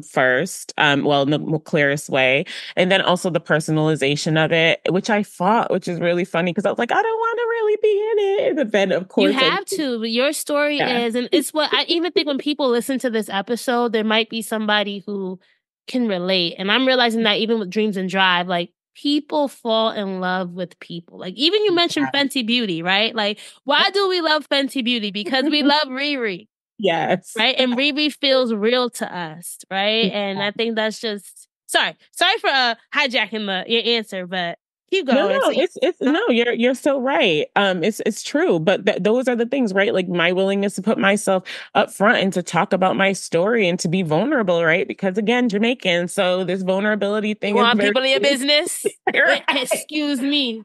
first, well, in the clearest way. And then also the personalization of it, which I fought, which is really funny, because I was like, I don't want to really be in it. But then, of You course, have to, but your story is, and it's what I even think when people listen to this episode, there might be somebody who can relate. And I'm realizing that even with Dreams and Drive, like people fall in love with people. Like even you mentioned Fenty Beauty, right? Like, why do we love Fenty Beauty? Because we love Riri. Yes. Right. And Riri feels real to us. Right. And I think that's just sorry for hijacking your answer, but keep going. No, it's no, you're so right. It's true, but those are the things, right? Like my willingness to put myself up front and to talk about my story and to be vulnerable, right? Because again, Jamaican, so this vulnerability thing you is want very people in your business. right. Excuse me,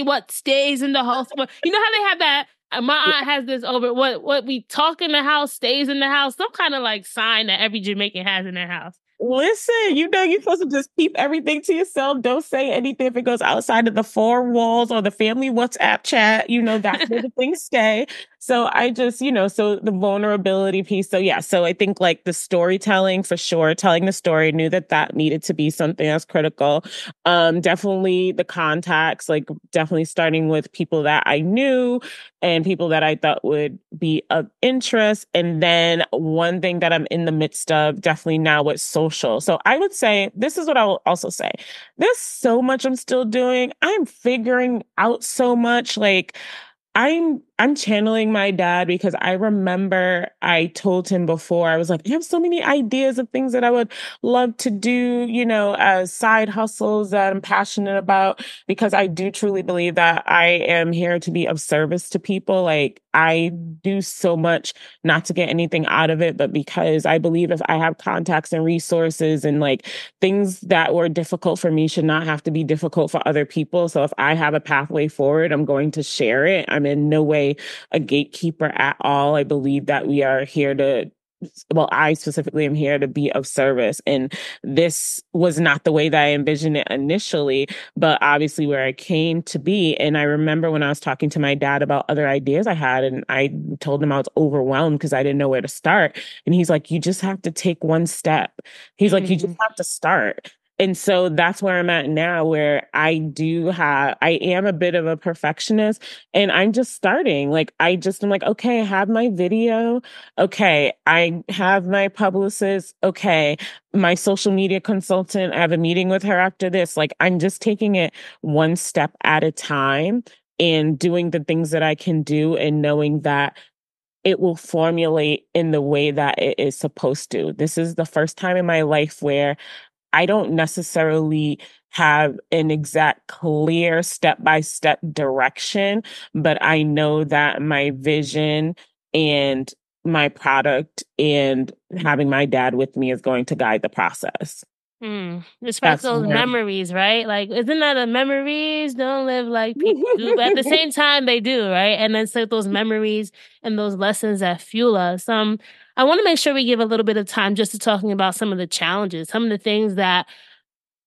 what stays in the house? You know how they have that. My aunt has this over what we talk in the house stays in the house. Some kind of like sign that every Jamaican has in their house. Listen, you're supposed to just keep everything to yourself. Don't say anything if it goes outside of the four walls or the family WhatsApp chat. That's where the things stay. So I just, so the vulnerability piece. So yeah, so I think like the storytelling, for sure, telling the story, knew that needed to be something that's critical. Definitely the contacts, like definitely starting with people that I knew and people that I thought would be of interest. And then one thing that I'm in the midst of definitely now with social. So I would say, this is what I will also say. There's so much I'm still doing. I'm figuring out so much. Like I'm channeling my dad, because I remember I told him before, I was like, I have so many ideas of things that I would love to do, as side hustles that I'm passionate about, because I do truly believe that I am here to be of service to people. Like I do so much not to get anything out of it, but because I believe if I have contacts and resources and like things that were difficult for me should not have to be difficult for other people. So if I have a pathway forward, I'm going to share it. I'm in no way a gatekeeper at all. I believe that we are here I specifically am here to be of service. And this was not the way that I envisioned it initially, but obviously where I came to be. And I remember when I was talking to my dad about other ideas I had, and I told him I was overwhelmed because I didn't know where to start. And he's like, you just have to take one step. He's like, you just have to start. And so that's where I'm at now, where I am a bit of a perfectionist, and I'm just starting. Like, I'm like, okay, I have my video. Okay. I have my publicist. Okay. My social media consultant, I have a meeting with her after this. Like, I'm just taking it one step at a time and doing the things that I can do, and knowing that it will formulate in the way that it is supposed to. This is the first time in my life where I don't necessarily have an exact clear step-by-step direction, but I know that my vision and my product and having my dad with me is going to guide the process. Despite those memories, right? Like, isn't that memories don't live like people do? But at the same time, they do, right? And then so those memories and those lessons that fuel us. I want to make sure we give a little bit of time just to talking about some of the challenges, some of the things that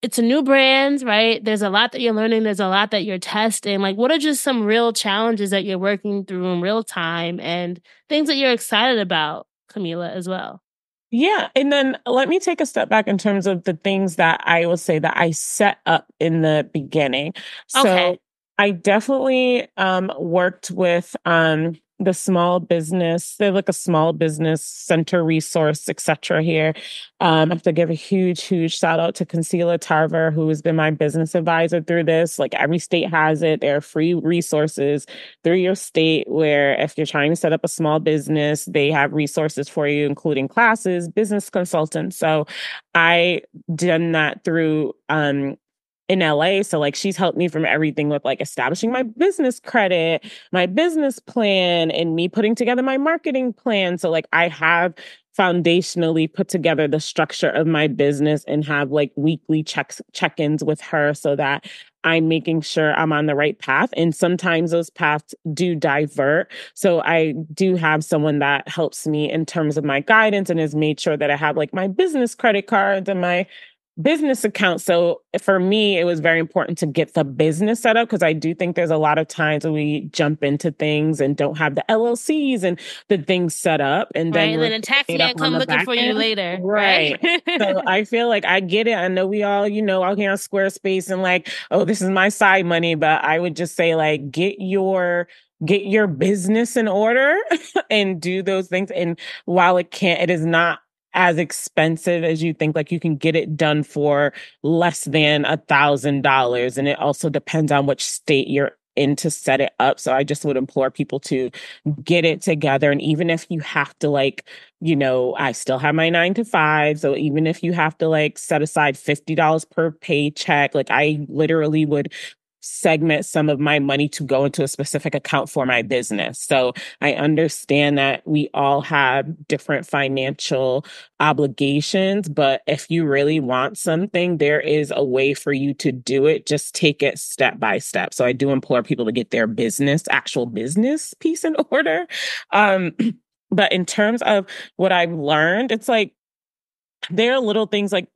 it's a new brand, right? There's a lot that you're learning. There's a lot that you're testing. Like, what are just some real challenges that you're working through in real time and things that you're excited about, Camila, as well? Yeah. And then let me take a step back in terms of the things that I will say that I set up in the beginning. So Okay. I definitely worked with the small business. They're like a small business center resource, etc. here. I have to give a huge shout out to Camila Tarver, who has been my business advisor through this. Like every state has it. There are free resources through your state where if you're trying to set up a small business, they have resources for you, including classes, business consultants. So I done that through in LA. So like she's helped me from everything with like establishing my business credit, my business plan, and me putting together my marketing plan. So like I have foundationally put together the structure of my business and have like weekly check-ins with her so that I'm making sure I'm on the right path. And sometimes those paths do divert. So I do have someone that helps me in terms of my guidance and has made sure that I have like my business credit cards and my business account. So for me, it was very important to get the business set up because I do think there's a lot of times when we jump into things and don't have the LLCs and the things set up. And Right. then And then a tax man come looking for you later. Right. So I feel like I get it. I know we all, out here on Squarespace and like, oh, this is my side money. But I would just say like, get your business in order and do those things. And while it is not as expensive as you think. Like you can get it done for less than $1,000. And it also depends on which state you're in to set it up. So I just would implore people to get it together. And even if you have to I still have my 9 to 5. So even if you have to set aside $50 per paycheck, like I literally would segment some of my money to go into a specific account for my business. So I understand that we all have different financial obligations, but if you really want something, there is a way for you to do it. Just take it step by step. So I do implore people to get their actual business piece in order. But in terms of what I've learned, it's like, there are little things like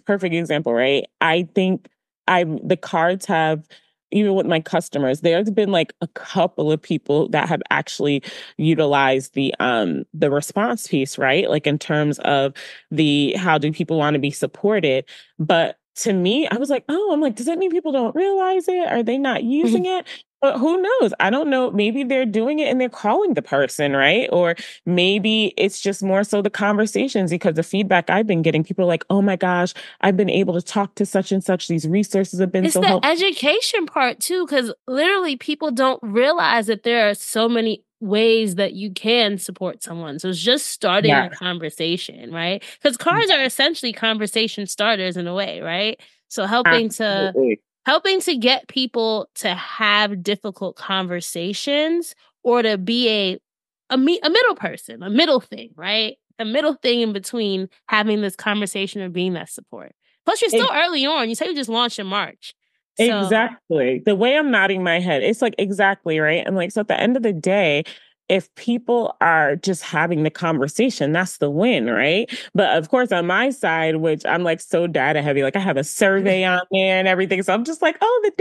perfect example, right? I think the cards have, even with my customers, there's been like a couple of people that have actually utilized the response piece, right? Like in terms of how do people want to be supported? But to me, I was like, does that mean people don't realize it? Are they not using it? But who knows? I don't know. Maybe they're doing it and they're calling the person, right? Or maybe it's just more so the conversations, because the feedback I've been getting, people are like, oh my gosh, I've been able to talk to such and such. These resources have been so helpful. It's the education part too, because literally people don't realize that there are so many ways that you can support someone. So it's just starting a conversation, right? Because cards are essentially conversation starters in a way, right? So helping to get people to have difficult conversations or to be a middle person, a middle thing, right? A middle thing in between having this conversation or being that support. Plus, you're still early on. You say you just launched in March. So. Exactly. The way I'm nodding my head, it's like, exactly, right? I'm like, so at the end of the day, if people are just having the conversation, that's the win, right? But of course, on my side, which I'm like so data heavy, like I have a survey on there and everything. So I'm just like, oh, the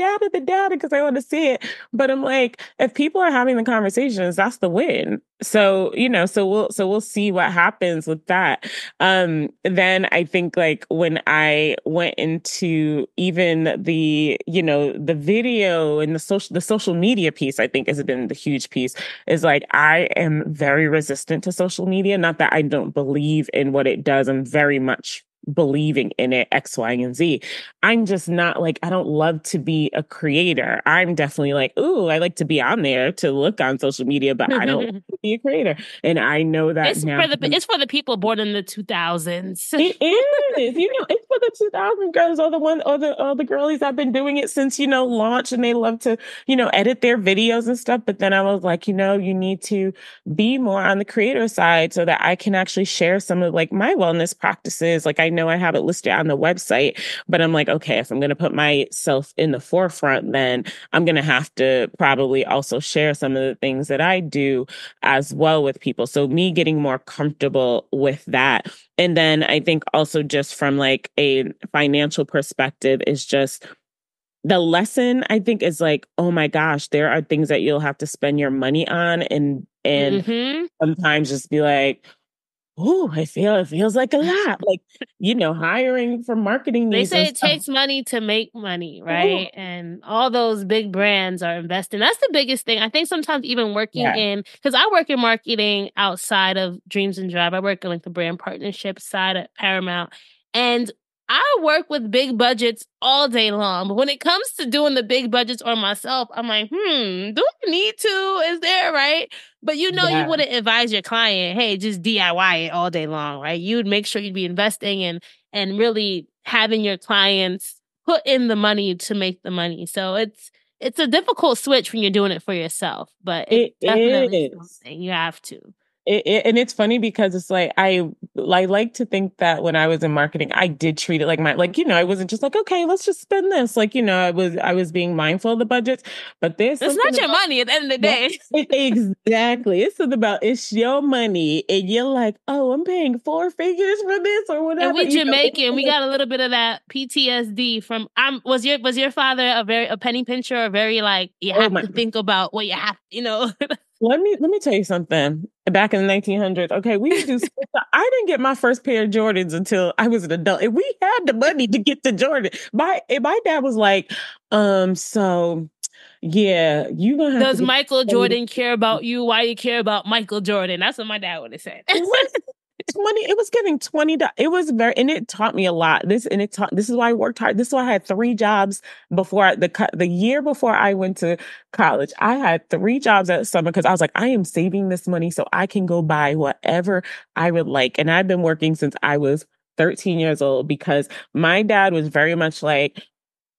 data, because I want to see it. But I'm like, if people are having the conversations, that's the win. So, so we'll see what happens with that. Then I think like when I went into even the video and the social media piece, I think has been the huge piece, is like, I am very resistant to social media. Not that I don't believe in what it does. I'm very much believing in it, X, Y, and Z. I'm just not like, I don't love to be a creator. I'm definitely like, ooh, I like to be on there to look on social media, but I don't want to be a creator. And I know that it's for the people born in the 2000s. It is, it's for the 2000 girls, or the girlies that have been doing it since, launch, and they love to, edit their videos and stuff. But then I was like, you need to be more on the creator side so that I can actually share some of like my wellness practices. Like I know I have it listed on the website, but I'm like, okay, if I'm going to put myself in the forefront, then I'm going to have to probably also share some of the things that I do as well with people. So me getting more comfortable with that. And then I think also just from like a financial perspective is just the lesson, I think, is like, oh my gosh, there are things that you'll have to spend your money on, and sometimes just be like, oh, it feels like a lot. Like, hiring for marketing They needs say and it stuff. takes money to make money, Ooh. right? And all those big brands are investing. That's the biggest thing. I think sometimes even working because I work in marketing outside of Dreams and Drive. I work in like the brand partnership side at Paramount. And I work with big budgets all day long. But when it comes to doing the big budgets on myself, I'm like, do I need to? Is there, right? But you wouldn't advise your client, hey, just DIY it all day long, right? You would make sure you'd be investing and really having your clients put in the money to make the money. So it's a difficult switch when you're doing it for yourself, but it's definitely something you have to. And it's funny because it's like I like to think that when I was in marketing, I did treat it like I wasn't just like, okay, let's just spend this. Like, I was being mindful of the budgets, but there's it's not your money at the end of the day. Exactly. It's your money, and you're like, oh, I'm paying 4 figures for this or whatever. And we Jamaican, we got a little bit of that PTSD from. Was your father a penny pincher or very like you have to think about what you have, Let me tell you something. Back in the 1900s, okay, we used to do I didn't get my first pair of Jordans until I was an adult. And we had the money to get the Jordan. My dad was like, so yeah, you gonna have Does Michael Jordan care about you? Why you care about Michael Jordan? That's what my dad would have said. It was getting $20. It was and it taught me a lot. This is why I worked hard. This is why I had 3 jobs before the year before I went to college. I had 3 jobs that summer because I was like, I am saving this money so I can go buy whatever I would like. And I've been working since I was 13 years old because my dad was very much like,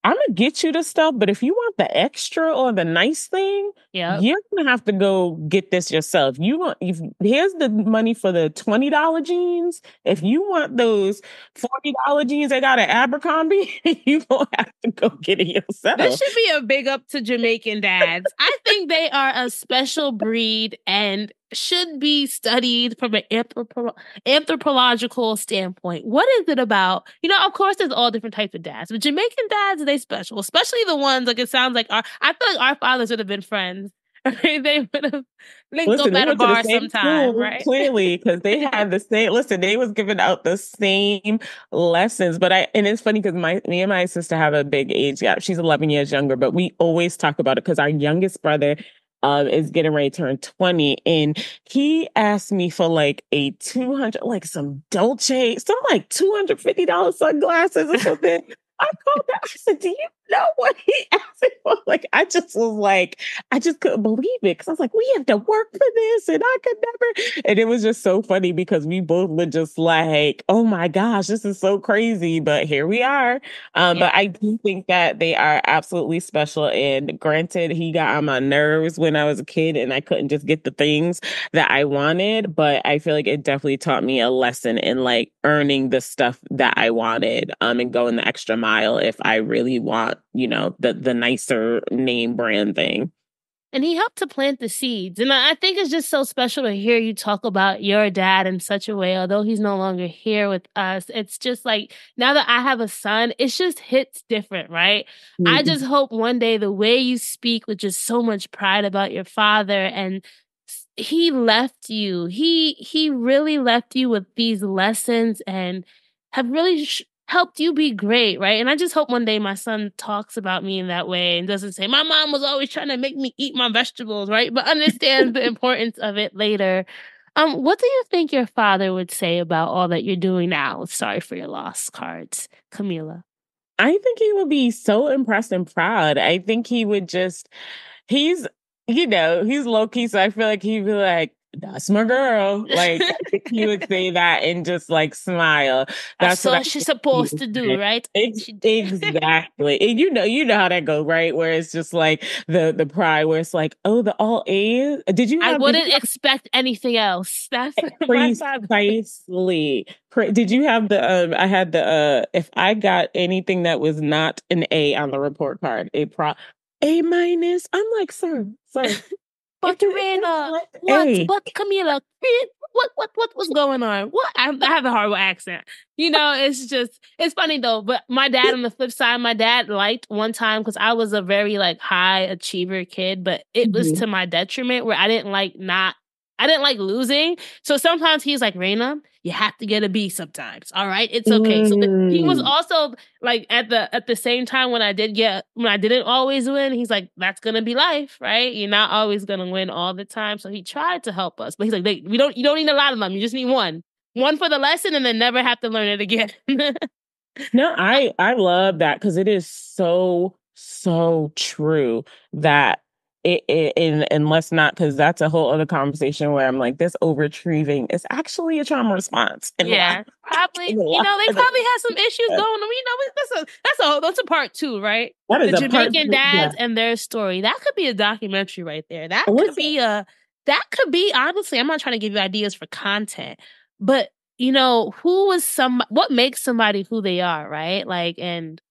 I'm gonna get you the stuff, but if you want the extra or the nice thing, you're gonna have to go get this yourself. Here's the money for the $20 jeans. If you want those $40 jeans they got at Abercrombie, you gonna have to go get it yourself. This should be a big up to Jamaican dads. I think they are a special breed and should be studied from an anthropological standpoint. What is it about? Of course, there's all different types of dads, but Jamaican dads, they special, especially the ones like it sounds like I feel like our fathers would have been friends. They would have linked up at a bar sometime, right? Clearly, because they had the same. Listen, they was giving out the same lessons. But and it's funny because me and my sister have a big age gap. She's 11 years younger, but we always talk about it because our youngest brother is getting ready to turn 20, and he asked me for like a 200, like some Dolce, some like $250 sunglasses or something. I called that. I said, do you know what he asked me for? Like, I just couldn't believe it. Because I was like, we have to work for this and I could never. And it was just so funny because we both were just like, oh my gosh, this is so crazy. But here we are. But I do think that they are absolutely special. And granted, he got on my nerves when I was a kid and I couldn't just get the things that I wanted. But I feel like it definitely taught me a lesson in like earning the stuff that I wanted and going the extra mile if I really want, the nicer name brand thing. And he helped to plant the seeds. And I think it's just so special to hear you talk about your dad in such a way, although he's no longer here with us. It's just like, now that I have a son, it just hits different, right? Mm-hmm. I just hope one day the way you speak with just so much pride about your father, and he left you, he really left you with these lessons and have really helped you be great, right? And I just hope one day my son talks about me in that way and doesn't say, my mom was always trying to make me eat my vegetables, right? But understands the importance of it later. What do you think your father would say about all that you're doing now? Sorry for your loss cards, Camila. I think he would be so impressed and proud. I think he would he's low-key, so I feel like he'd be like, that's my girl. Like, I think he would say that and just like smile. That's what she's supposed to do, right? Exactly. And you know how that goes, right? Where it's just like the pride, where it's like, oh, the all A's. I wouldn't expect anything else. That's precisely. Did you have I had if I got anything that was not an A on the report card, A-. I'm like, sir. But Rena, But Camila, what was going on? What? I have a horrible accent. It's funny though. But my dad, on the flip side, my dad liked one time, because I was a very like high achiever kid, but it was to my detriment, where I didn't like not I didn't like losing. So sometimes he's like, Raina, you have to get a B sometimes. All right. It's okay. So he was also like at the same time when I didn't always win, he's like, that's going to be life, right? You're not always going to win all the time. So he tried to help us, but he's like, you don't need a lot of them. You just need one for the lesson and then never have to learn it again. No, I love that because it is so true that and let's not, because that's a whole other conversation where I'm like, this over-retrieving is actually a trauma response. Yeah, probably. They probably have some issues going on. That's a part two, right? That is the a part Jamaican two, dads yeah. and their story. That could be a documentary right there. That could be honestly. I'm not trying to give you ideas for content, but what makes somebody who they are, right? Like, and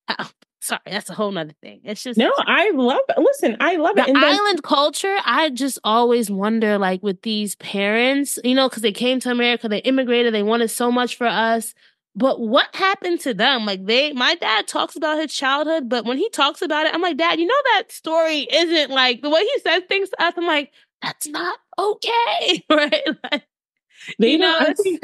sorry, that's a whole nother thing. It's just no, I love it. Listen, I love it. The island culture, I just always wonder, like, with these parents, because they came to America, they immigrated, they wanted so much for us. But what happened to them? Like, my dad talks about his childhood, but when he talks about it, I'm like, Dad, that story isn't like the way he says things to us. I'm like, that's not okay, right? Like, I think,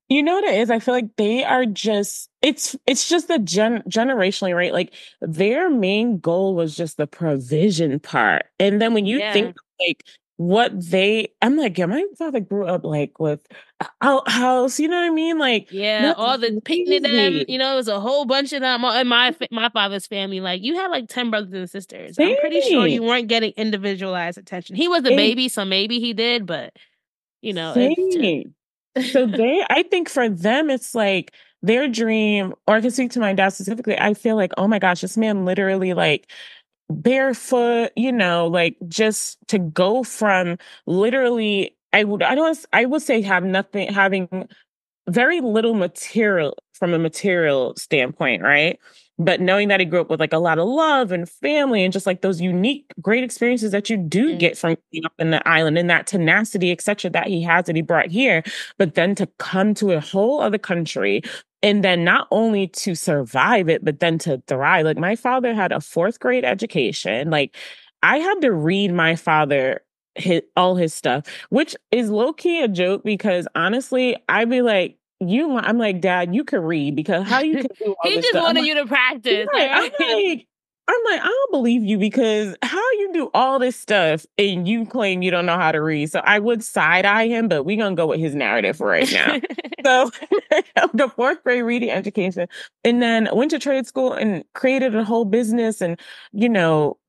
you know what it is? I feel like they are just, it's just the generationally, right? Like their main goal was just the provision part. And then when you think like I'm like, yeah, my father grew up like with an outhouse, you know what I mean? Like, all the picnic them, it was a whole bunch of them in my father's family. Like you had like 10 brothers and sisters. I'm pretty sure you weren't getting individualized attention. He was the baby, so maybe he did, but it's just... So I think for them, it's like their dream, or I can speak to my dad specifically. I feel like, oh my gosh, this man literally like barefoot, like just to go from literally, I would say having very little material from a material standpoint, right? But knowing that he grew up with like a lot of love and family and just like those unique, great experiences that you do get from being up in the island and that tenacity, etc., that he has that he brought here, but then to come to a whole other country and then not only to survive it, but then to thrive. Like my father had a 4th grade education. Like I had to read my father all his stuff, which is low key a joke because honestly, I'd be like, I'm like, Dad, you could read because how you can do all he this just stuff. wanted you to practice. Right? I'm like, I don't believe you because how you do all this stuff and you claim you don't know how to read. So I would side eye him, but we're going to go with his narrative right now. So the 4th grade reading education, and then went to trade school and created a whole business and,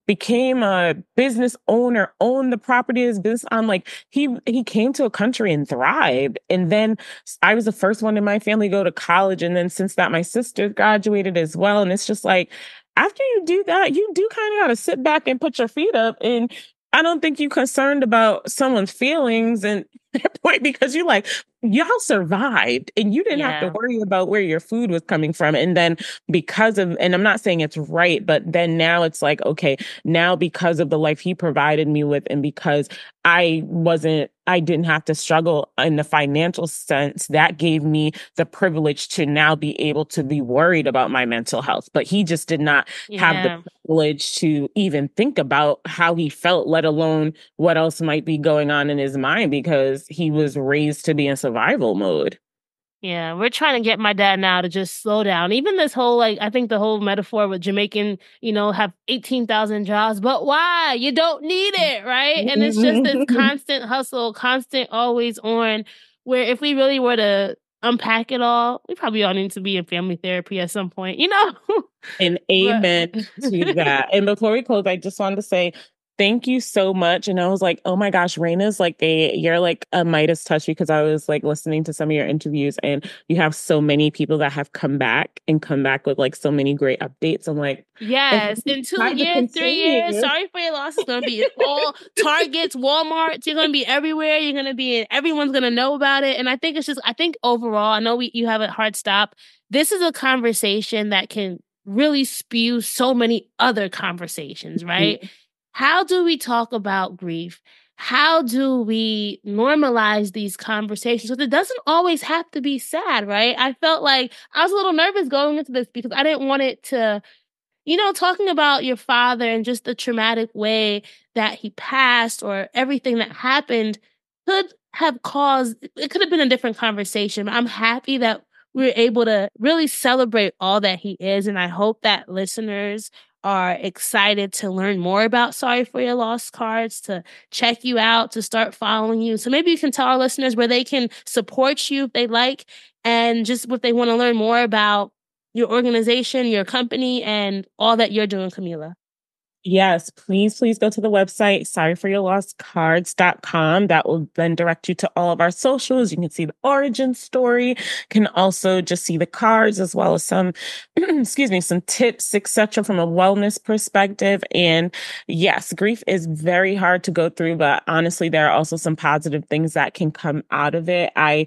became a business owner, owned the property of his business. I'm like, he came to a country and thrived. And then I was the first one in my family to go to college. And then since that, my sister graduated as well. And it's just like, after you do that, you do kind of got to sit back and put your feet up. And I don't think you're concerned about someone's feelings and point because you're like, y'all survived and you didn't have to worry about where your food was coming from. And then and I'm not saying it's right, but then now it's like, okay, now because of the life he provided me with and because I didn't have to struggle in the financial sense, that gave me the privilege to now be able to be worried about my mental health. But he just did not have the privilege to even think about how he felt, let alone what else might be going on in his mind because he was raised to be in survival mode. Yeah, we're trying to get my dad now to just slow down. Even this whole, I think the whole metaphor with Jamaican, have 18,000 jobs, but why? You don't need it, right? And it's just this constant hustle, constant always on, where if we really were to unpack it all, we probably all need to be in family therapy at some point, And amen to that. And before we close, I just wanted to say, thank you so much. And I was like, oh my gosh, Raina's you're like a Midas touch because I was like listening to some of your interviews and you have so many people that have come back with like so many great updates. I'm like, yes, in 2 years, 3 years, sorry for your loss. It's going to be in all Targets, Walmarts. You're going to be everywhere. You're going to be in, everyone's going to know about it. And I think I think overall, I know you have a hard stop. This is a conversation that can really spew so many other conversations, right? Mm-hmm. How do we talk about grief? How do we normalize these conversations? Because it doesn't always have to be sad, right? I felt like I was a little nervous going into this because I didn't want it to, talking about your father and just the traumatic way that he passed or everything that happened. could have caused, it could have been a different conversation. I'm happy that we're able to really celebrate all that he is. And I hope that listeners are excited to learn more about Sorry for Your Lost cards, to check you out, to start following you. So maybe you can tell our listeners where they can support you if they like, and just if they want to learn more about your organization, your company, and all that you're doing, Camila. Yes, please go to the website, sorryforyourlostcards.com. That will then direct you to all of our socials. You can see the origin story, can also just see the cards as well as some, some tips, etc. from a wellness perspective. And yes, grief is very hard to go through, but honestly, there are also some positive things that can come out of it. I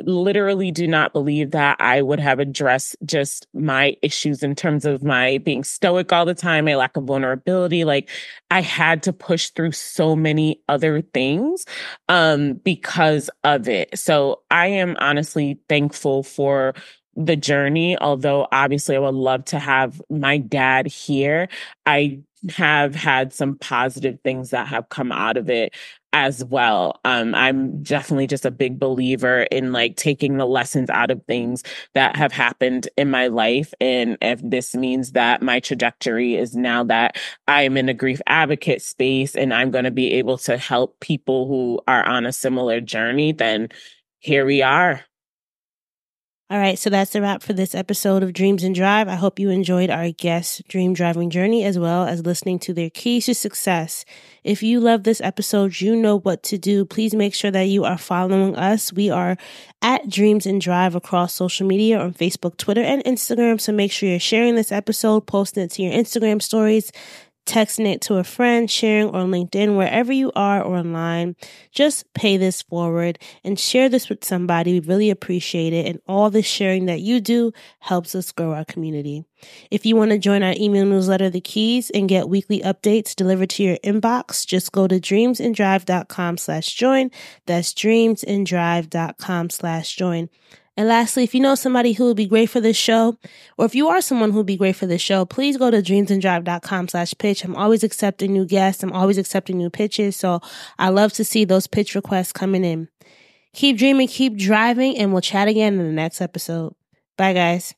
literally do not believe that I would have addressed just my issues in terms of my being stoic all the time, my lack of vulnerability. Like, I had to push through so many other things because of it. So I am honestly thankful for the journey, although obviously I would love to have my dad here. I have had some positive things that have come out of it as well. I'm definitely just a big believer in like taking the lessons out of things that have happened in my life. And if this means that my trajectory is now that I am in a grief advocate space and I'm going to be able to help people who are on a similar journey, then here we are. All right, so that's the wrap for this episode of Dreams and Drive. I hope you enjoyed our guest's dream driving journey as well as listening to their keys to success. If you love this episode, you know what to do. Please make sure that you are following us. We are at Dreams and Drive across social media on Facebook, Twitter, and Instagram. So make sure you're sharing this episode, posting it to your Instagram stories, texting it to a friend, sharing on LinkedIn, wherever you are or online. Just pay this forward and share this with somebody. We really appreciate it. And all the sharing that you do helps us grow our community. If you want to join our email newsletter, The Keys, and get weekly updates delivered to your inbox, just go to dreamsanddrive.com/join. That's dreamsanddrive.com/join. And lastly, if you know somebody who would be great for this show, or if you are someone who would be great for this show, please go to dreamsanddrive.com/pitch. I'm always accepting new guests. I'm always accepting new pitches. So I love to see those pitch requests coming in. Keep dreaming, keep driving, and we'll chat again in the next episode. Bye, guys.